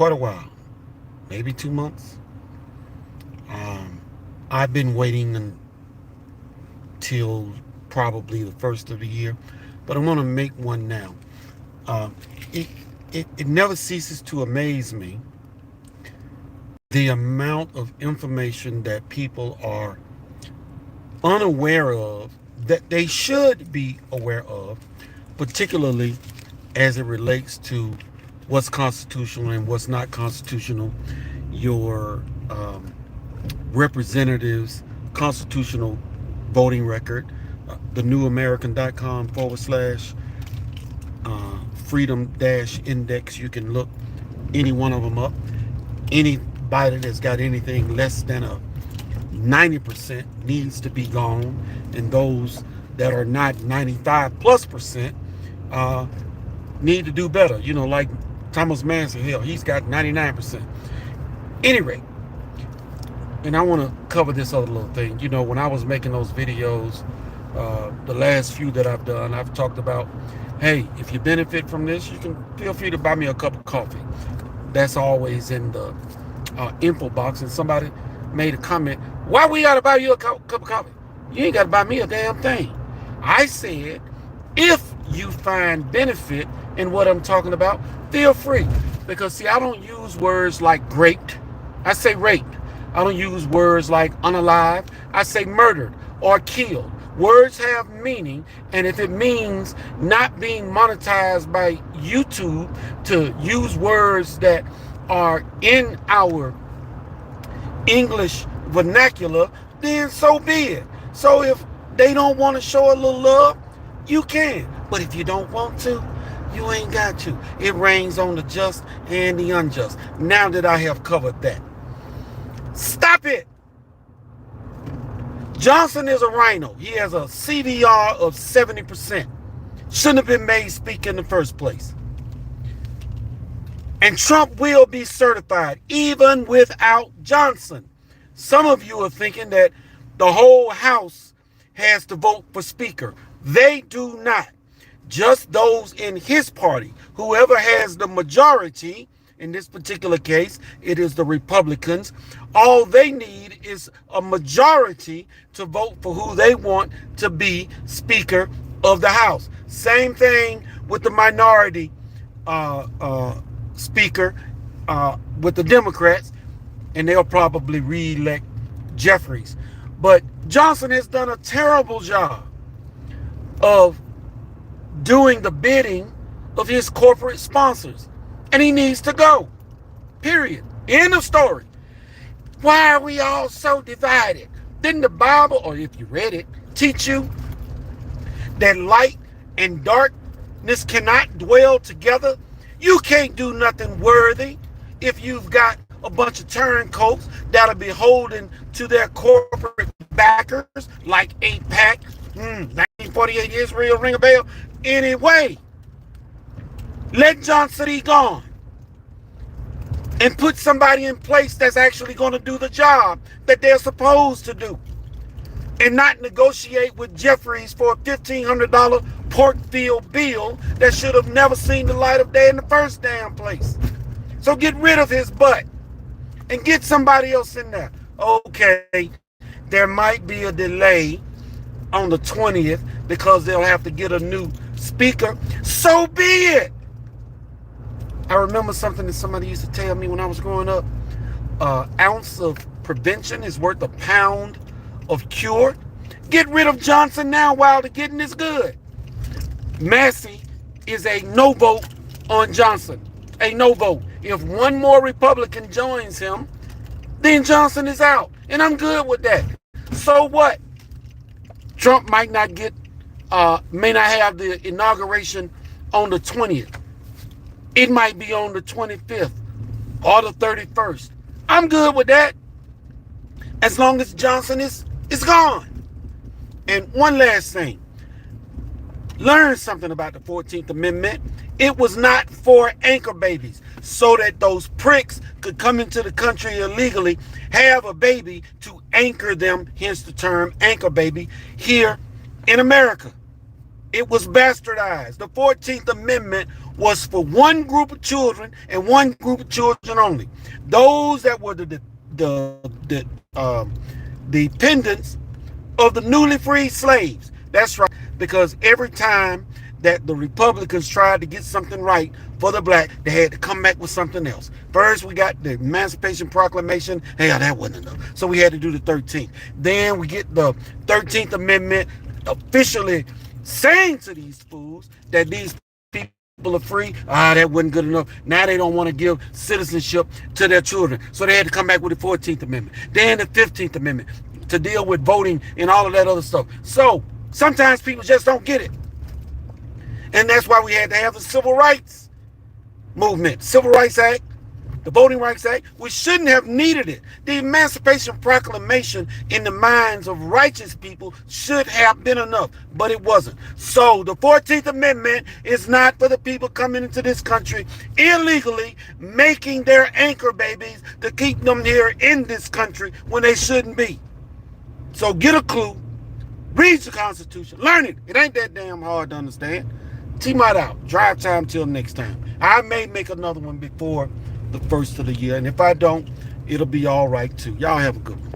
quite a while, maybe 2 months. I've been waiting until probably the first of the year, but I'm going to make one now. Um, it, it never ceases to amaze me the amount of information that people are unaware of that they should be aware of, particularly as it relates to what's constitutional and what's not constitutional, your representatives' constitutional voting record, the newamerican.com / freedom index. You can look any one of them up. Anybody that's got anything less than a 90% needs to be gone, and those that are not 95+% need to do better. You know, like Thomas Manson, hell, he's got 99%. Any rate, and I want to cover this other little thing. You know, when I was making those videos, the last few that I've done, I've talked about, hey, if you benefit from this, you can feel free to buy me a cup of coffee. That's always in the info box. And somebody made a comment, why we got to buy you a cup of coffee? You ain't got to buy me a damn thing. I said, if you find benefit in what I'm talking about, feel free. Because, see, I don't use words like raped. I say raped. I don't use words like unalive. I say murdered or killed. Words have meaning, and if it means not being monetized by YouTube to use words that are in our English vernacular, then so be it. So if they don't want to show a little love, you can. But if you don't want to, you ain't got to. It rains on the just and the unjust. Now that I have covered that. Stop it. Johnson is a rhino. He has a CVR of 70%. Shouldn't have been made speaker in the first place. And Trump will be certified even without Johnson. Some of you are thinking that the whole House has to vote for speaker. They do not. Just those in his party. Whoever has the majority, in this particular case, it is the Republicans. All they need is a majority to vote for who they want to be Speaker of the House. Same thing with the minority Speaker with the Democrats, and they'll probably re-elect Jeffries. But Johnson has done a terrible job of doing the bidding of his corporate sponsors. And he needs to go. Period. End of story. Why are we all so divided? Didn't the Bible, or if you read it, teach you that light and darkness cannot dwell together? You can't do nothing worthy if you've got a bunch of turncoats that'll be holding to their corporate backers like AIPAC, 1948 Israel, ring a bell. Anyway, let Johnson be gone and put somebody in place that's actually going to do the job that they're supposed to do, and not negotiate with Jeffries for a $1,500 Porkfield bill that should have never seen the light of day in the first damn place. So get rid of his butt and get somebody else in there. Okay, there might be a delay on the 20th because they'll have to get a new speaker. So be it. I remember something that somebody used to tell me when I was growing up. Ounce of prevention is worth a pound of cure. Get rid of Johnson now while the getting is good. Massey is a no vote on Johnson. A no vote. If one more Republican joins him, then Johnson is out. And I'm good with that. So what? Trump might not may not have the inauguration on the 20th. It might be on the 25th or the 31st. I'm good with that, as long as Johnson is gone. And one last thing. Learn something about the 14th Amendment. It was not for anchor babies, so that those pricks could come into the country illegally, have a baby to anchor them, hence the term anchor baby, here in America. It was bastardized. The 14th Amendment was for one group of children and one group of children only. Those that were the dependents of the newly freed slaves. That's right, because every time that the Republicans tried to get something right for the black, they had to come back with something else. First, we got the Emancipation Proclamation. Hey, that wasn't enough. So we had to do the 13th. Then we get the 13th Amendment officially saying to these fools that these people are free. That wasn't good enough. Now they don't want to give citizenship to their children. So they had to come back with the 14th Amendment. Then the 15th Amendment to deal with voting and all of that other stuff. So sometimes people just don't get it. And that's why we had to have the Civil Rights Movement, Civil Rights Act, the Voting Rights Act. We shouldn't have needed it. The Emancipation Proclamation in the minds of righteous people should have been enough, but it wasn't. So the 14th Amendment is not for the people coming into this country illegally, making their anchor babies to keep them here in this country when they shouldn't be. So get a clue, read the Constitution, learn it. It ain't that damn hard to understand. T-Mod out. Drive time till next time. I may make another one before the first of the year, and if I don't, it'll be all right too. Y'all have a good one.